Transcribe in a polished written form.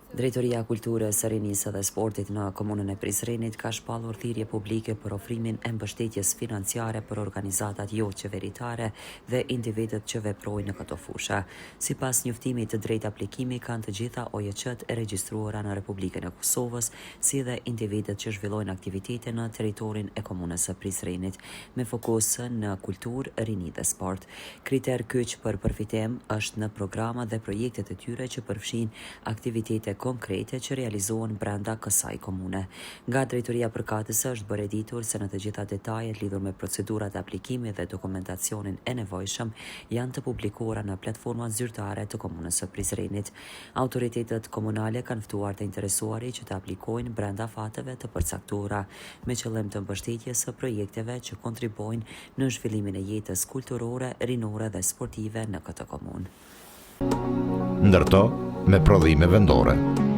Drejtoria e Kulturës, Rinisë dhe Sportit në komunën e Prizrenit ka shpallur thirrje publike për ofrimin e mbështetjes financiare për organizatat jo qeveritare dhe individët që veprojnë në këto fusha. Sipas njoftimit, të drejtë aplikimi kanë të gjitha OJQ-t e regjistruara në Republikën e Kosovës, si dhe individët që zhvillojnë aktivitete në territorin e komunës së Prizrenit, me fokus në kulturë, rini dhe sport. Kriter kyç për përfitim është në programa dhe projektet e tyre që përfshin aktivitete konkrete që realizohen brenda kësaj komune. Nga drejtoria përkatëse është bërë ditur se në të gjitha detajet lidhur me procedurat e aplikimit dhe dokumentacionin e nevojshëm janë të publikuara në platformat zyrtare të komunës së Prizrenit. Autoritetet komunale kanë ftuar të interesuari që të aplikojnë brenda fateve të përcaktuara me qëllim të mbështetjes së projekteve që kontribuojnë në zhvillimin e jetës kulturore, rinore dhe sportive në këtë komunë. Ndërto me prodhime vendore.